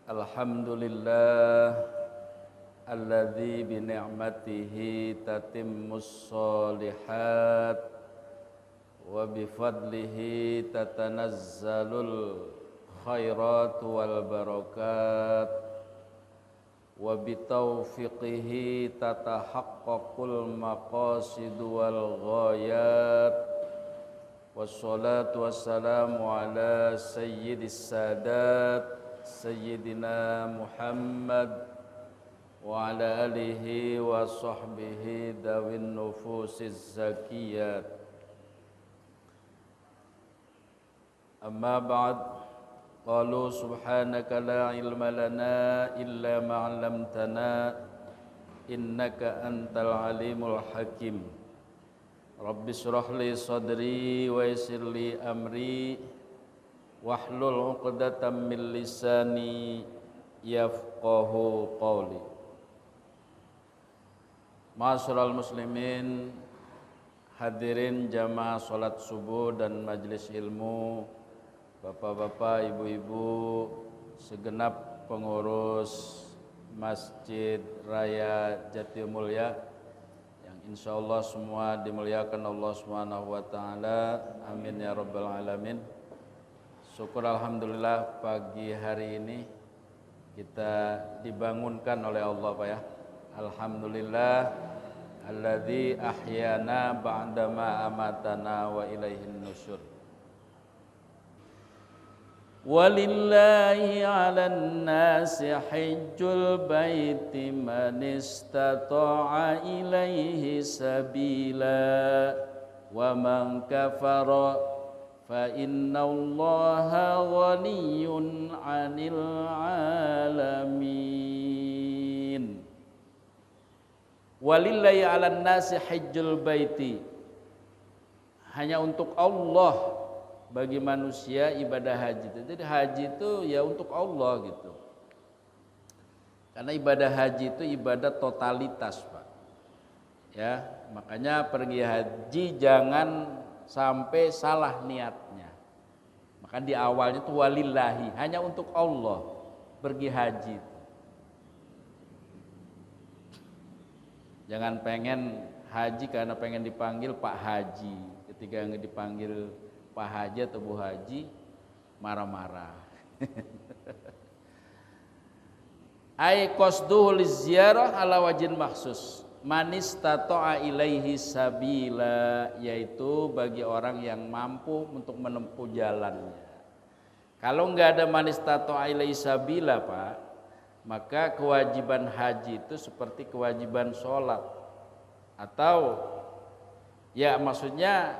Alhamdulillah alladzi bi ni'matihi tatimmus shalihat wa bi fadlihi tatanazzalul khairat wal barakat wa bi taufiqihi tatahaqqaqul maqasid wal ghayat wassalatu wassalamu ala sayyidis sadat Sayyidina Muhammad wa ala alihi wa sahbihi dawin nufusiz zakiyat. Amma ba'd, qalu subhanaka la ilma lana illa ma 'allamtana innaka antal alimul hakim. Rabbi shrah li sadri wa yassir li amri wahlul 'uqdatam min lisani yafqahu qawli. Ma'asyiral muslimin, hadirin jamaah salat subuh dan majelis ilmu, bapak-bapak, ibu-ibu, segenap pengurus Masjid Raya Jatimulya yang insyaallah semua dimuliakan Allah Subhanahu wa taala. Amin ya rabbal alamin. Syukur alhamdulillah pagi hari ini kita dibangunkan oleh Allah Pak ya. Alhamdulillah alladzi ahyana ba'dama amatana wa ilaihin nusyur. Walillahi 'alan nasi hajjul baiti man istata'a ilaihi sabila wa man kafara fa innallaha ghaniyyun 'anil 'alamin. Walillahi 'alan nasi hajjul baiti, hanya untuk Allah bagi manusia ibadah haji itu. Jadi haji itu ya untuk Allah gitu. Karena ibadah haji itu ibadah totalitas, Pak. Ya, makanya pergi haji jangan sampai salah niatnya. Maka di awalnya itu walillahi, hanya untuk Allah pergi haji itu. Jangan pengen haji karena pengen dipanggil Pak Haji. Ketika dipanggil Pak Haji atau Bu Haji marah-marah. Ai qasduhu liziarah ala wajhin maksus. Manis tato'a ilaihi sabila, yaitu bagi orang yang mampu untuk menempuh jalannya. Kalau enggak ada manis tato'a ilaihi sabila, Pak, maka kewajiban haji itu seperti kewajiban sholat, atau ya maksudnya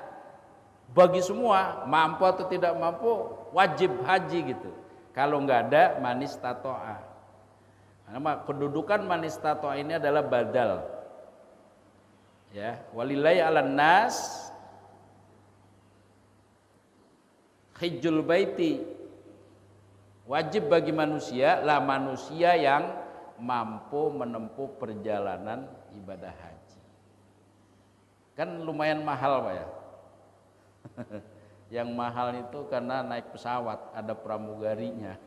bagi semua, mampu atau tidak mampu wajib haji gitu. Kalau enggak ada manis tato'a, karena kedudukan manis tato'a ini adalah badal. Ya, walillahi 'alan nas hajjul baiti, wajib bagi manusia lah manusia yang mampu menempuh perjalanan ibadah haji. Kan lumayan mahal, Pak ya. Yang mahal itu karena naik pesawat, ada pramugarinya.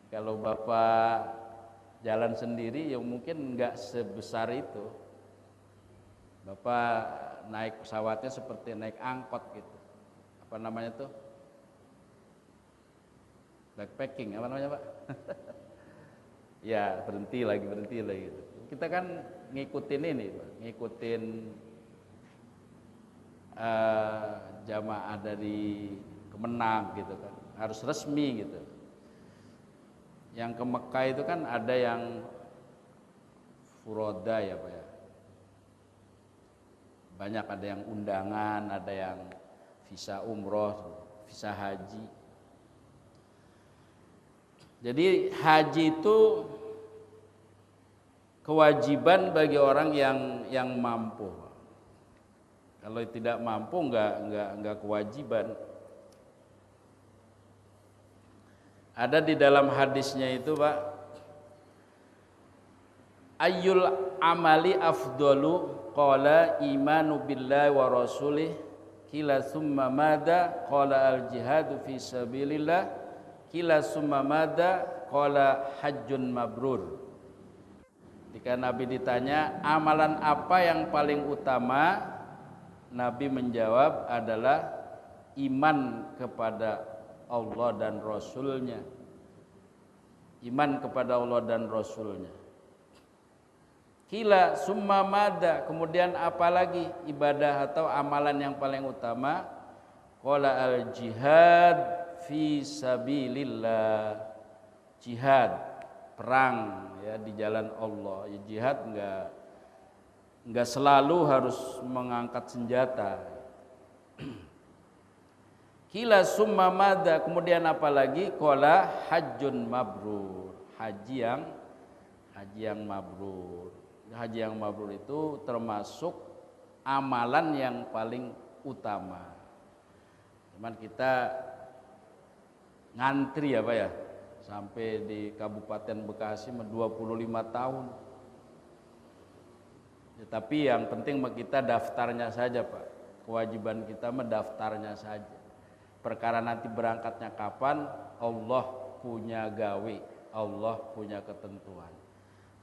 Kalau Bapak jalan sendiri ya mungkin enggak sebesar itu. Bapak naik pesawatnya seperti naik angkot gitu. Apa namanya tuh? Backpacking, apa namanya, Pak? Ya, berhenti lagi gitu. Kita kan ngikutin ini, Pak, ngikutin jamaah dari Kemenang gitu kan. Harus resmi gitu. Yang ke Mekah itu kan ada yang furoda ya, Pak ya. Banyak, ada yang undangan, ada yang visa umroh, visa haji. Jadi haji itu kewajiban bagi orang yang mampu. Kalau tidak mampu enggak kewajiban. Ada di dalam hadisnya itu, Pak, ayyul amali afdalu, qala imanu billahi wa rasulih, qila summa madza, qala al jihadu fi sabilillah, Qila summa madza? Qala hajjun mabrur. Ketika Nabi ditanya amalan apa yang paling utama, Nabi menjawab adalah iman kepada Allah dan Rasulnya. Iman kepada Allah dan Rasulnya. Qila summa madza? Kemudian apa lagi ibadah atau amalan yang paling utama? Qala al jihad fi sabilillah. Jihad, perang ya di jalan Allah. Ya, jihad enggak selalu harus mengangkat senjata. Qila summa madza? Kemudian apa lagi? Qala hajjun mabrur. Haji yang mabrur. Haji yang mabrur itu termasuk amalan yang paling utama. Cuman kita ngantri apa ya? Sampai di Kabupaten Bekasi 25 tahun. Ya, tapi yang penting kita daftarnya saja, Pak. Kewajiban kita mendaftarnya saja. Perkara nanti berangkatnya kapan, Allah punya gawe, Allah punya ketentuan.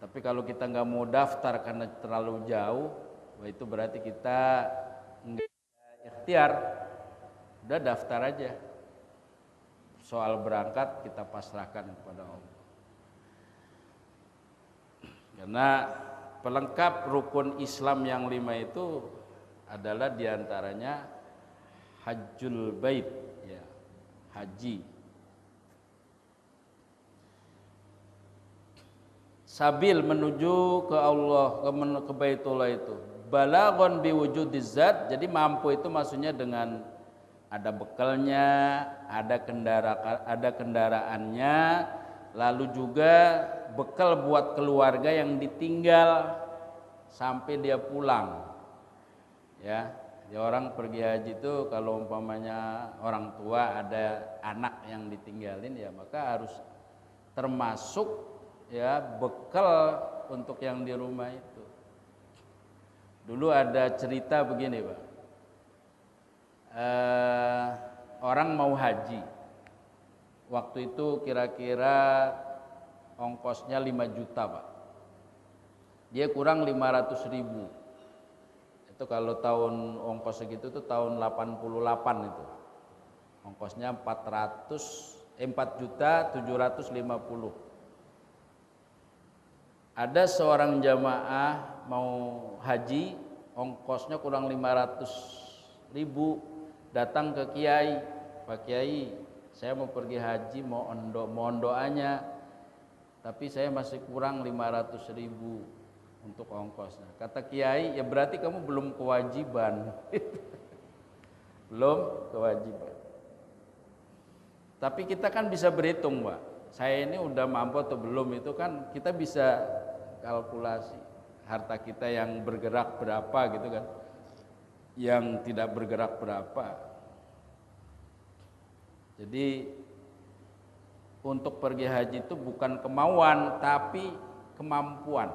Tapi kalau kita nggak mau daftar karena terlalu jauh, wah itu berarti kita nggak ikhtiar. Udah daftar aja. Soal berangkat kita pasrahkan kepada Allah. Karena pelengkap rukun Islam yang 5 itu adalah diantaranya hajjul bait, ya, haji. Sabil menuju ke Allah, ke Baitullah itu. Balaghon biwujudiz zat, jadi mampu itu maksudnya dengan ada bekalnya, ada kendaraannya, lalu juga bekal buat keluarga yang ditinggal sampai dia pulang. Ya, orang pergi haji itu kalau umpamanya orang tua ada anak yang ditinggalin ya maka harus termasuk ya bekal untuk yang di rumah itu. Dulu ada cerita begini, Pak. Orang mau haji, waktu itu kira-kira ongkosnya 5 juta, Pak. Dia kurang 500.000. Itu kalau tahun ongkos segitu tuh tahun 88 itu. Ongkosnya 4.750.000. Ada seorang jamaah mau haji, ongkosnya kurang 500.000. Datang ke kiai, Pak Kiai, saya mau pergi haji, mohon doanya, tapi saya masih kurang 500.000 untuk ongkosnya. Kata kiai, ya berarti kamu belum kewajiban. Belum kewajiban. Tapi kita kan bisa berhitung, Pak. Saya ini udah mampu atau belum, itu kan kita bisa kalkulasi. Harta kita yang bergerak berapa gitu kan, yang tidak bergerak berapa. Jadi untuk pergi haji itu bukan kemauan tapi kemampuan.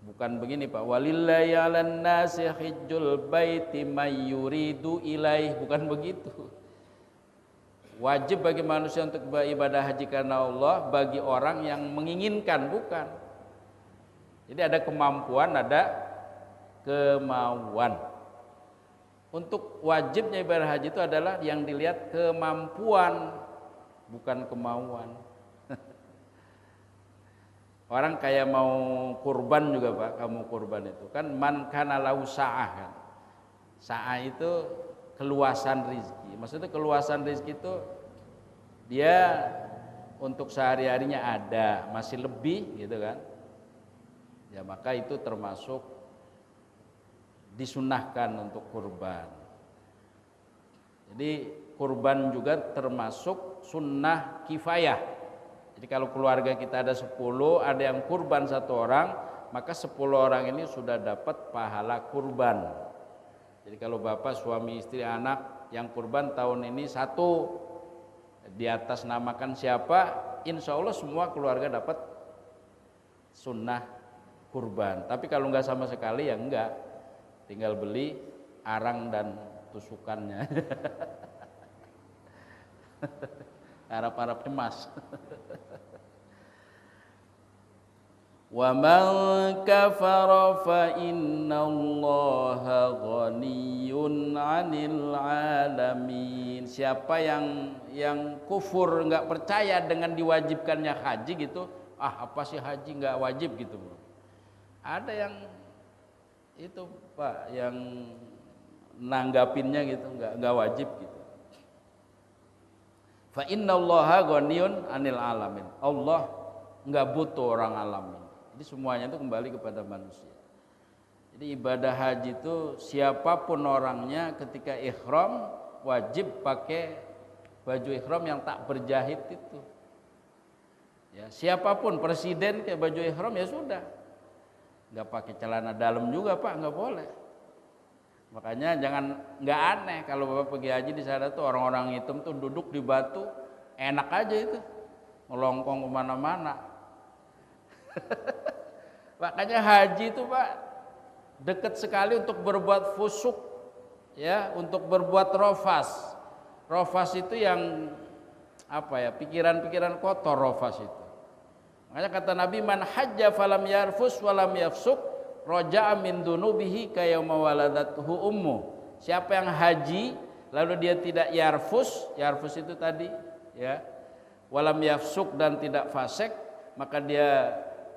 Bukan begini, Pak, walillahi 'alan nasi hajjul baiti may yuridu ilaih, bukan begitu. Wajib bagi manusia untuk beribadah haji karena Allah bagi orang yang menginginkan, bukan. Jadi ada kemampuan, ada kemauan. Untuk wajibnya ibadah haji itu adalah yang dilihat kemampuan, bukan kemauan. Orang kayak mau kurban juga, Pak, kamu kurban itu kan man kana lahu sa'ah kan. Sa'ah itu keluasan rezeki. Maksudnya keluasan rezeki itu dia untuk sehari-harinya ada, masih lebih gitu kan. Ya maka itu termasuk disunahkan untuk kurban. Jadi kurban juga termasuk sunnah kifayah. Jadi kalau keluarga kita ada 10, ada yang kurban 1 orang, maka 10 orang ini sudah dapat pahala kurban. Jadi kalau bapak, suami, istri, anak yang kurban tahun ini 1, di atas namakan siapa, insya Allah semua keluarga dapat sunnah kurban. Tapi kalau enggak sama sekali ya enggak, tinggal beli arang dan tusukannya. Harap-harap emas. Wa man kafara fa innallaha ghaniyyun 'anil 'alamin. Siapa yang kufur, enggak percaya dengan diwajibkannya haji gitu, apa sih haji enggak wajib gitu, Bro. Ada yang itu, Pak, yang nanggapinnya gitu, enggak wajib gitu. Fa innallaha ghaniyyun 'anil 'alamin. Allah enggak butuh orang alamin. Jadi semuanya itu kembali kepada manusia. Jadi ibadah haji itu siapapun orangnya ketika ihram wajib pakai baju ihram yang tak berjahit itu. Ya, siapapun presiden kayak baju ihram ya sudah. Enggak pakai celana dalam juga, Pak, enggak boleh. Makanya enggak aneh kalau Bapak pergi haji di sana tuh orang-orang hitam tuh duduk di batu, enak aja itu. Melongkong kemana-mana. Makanya haji itu, Pak, dekat sekali untuk berbuat fusuk, ya, untuk berbuat rofas. Rofas itu yang pikiran-pikiran kotor, rofas itu. Makanya kata Nabi, man hajja falam yarfus walam yafsuk roja'a min dunubihi kayauma waladathu ummu. Siapa yang haji lalu dia tidak yarfus itu tadi, ya, walam yafsuk dan tidak fasik, maka dia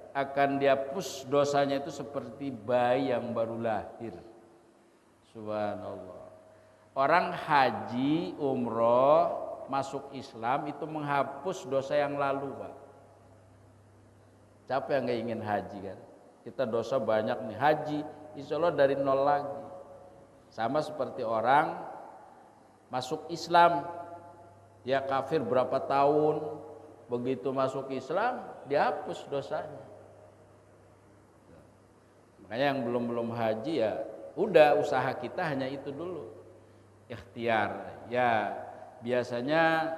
akan dihapus dosanya itu seperti bayi yang baru lahir. Subhanallah. Orang haji, umroh, masuk Islam itu menghapus dosa yang lalu, Pak. Siapa yang nggak ingin haji kan? Kita dosa banyak nih, haji insya Allah dari nol lagi. Sama seperti orang masuk Islam, dia kafir berapa tahun, begitu masuk Islam dihapus dosanya. Makanya yang belum haji ya udah, usaha kita hanya itu dulu, ikhtiar. Ya biasanya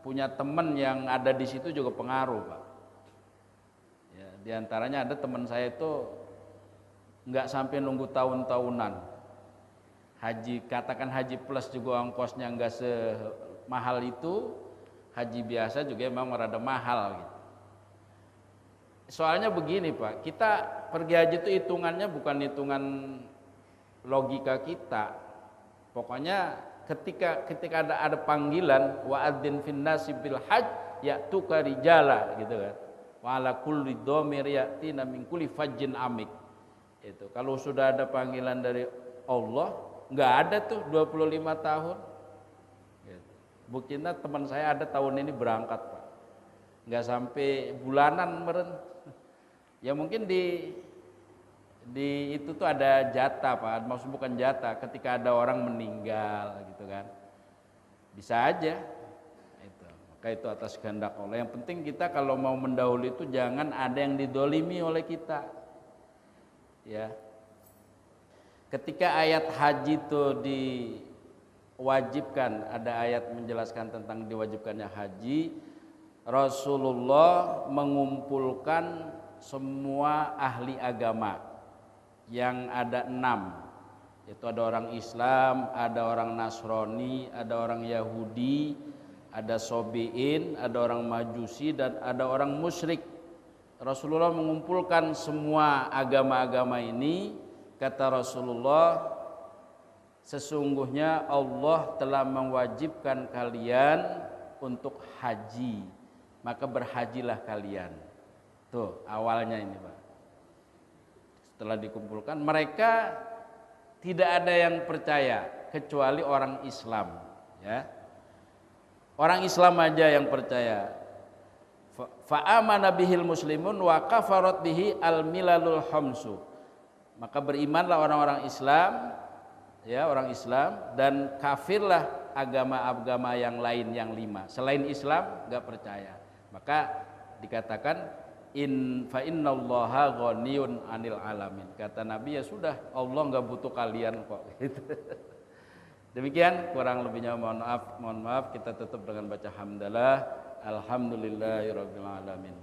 punya teman yang ada di situ juga pengaruh, Pak. Ya, di antaranya ada teman saya itu nggak sampai nunggu tahun-tahunan. Haji, katakan haji plus juga ongkosnya nggak semahal itu. Haji biasa juga memang rada mahal gitu. Soalnya begini, Pak, kita pergi haji itu hitungannya bukan hitungan logika kita. Pokoknya ketika ada panggilan wa'adzin finnasi bil hajj ya'tuka rijala gitu kan. Wa ala kulli dhamir ya'tina min kulli fajjin amik. Itu kalau sudah ada panggilan dari Allah, enggak ada tuh 25 tahun. Gitu. Buktinya teman saya ada tahun ini berangkat, Pak. Enggak sampai bulanan meren. Ya mungkin di itu tuh ada jatah, Pak. Maksud bukan jatah, ketika ada orang meninggal gitu kan. Bisa aja. Itu. Maka itu atas kehendak Allah. Yang penting kita kalau mau mendahului itu jangan ada yang didolimi oleh kita. Ya. Ketika ayat haji itu diwajibkan, ada ayat menjelaskan tentang diwajibkannya haji, Rasulullah mengumpulkan semua ahli agama yang ada 6, yaitu ada orang Islam, ada orang Nasrani, ada orang Yahudi, ada Sobiin, ada orang Majusi, dan ada orang musyrik. Rasulullah mengumpulkan semua agama-agama ini. Kata Rasulullah, sesungguhnya Allah telah mewajibkan kalian untuk haji, maka berhajilah kalian. Tuh awalnya ini, Pak. Setelah dikumpulkan, mereka tidak ada yang percaya kecuali orang Islam, ya. Orang Islam aja yang percaya. Fa amana bihil muslimun wa kafarat bihi al milalul khamsu. Maka berimanlah orang-orang Islam, ya, orang Islam, dan kafirlah agama-agama yang lain yang 5. Selain Islam enggak percaya. Maka dikatakan fa innallaha ghaniyun 'anil alamin. Kata Nabi, ya sudah, Allah enggak butuh kalian kok gitu. Demikian, kurang lebihnya mohon maaf. Kita tutup dengan baca hamdalah. Alhamdulillahirabbil alamin.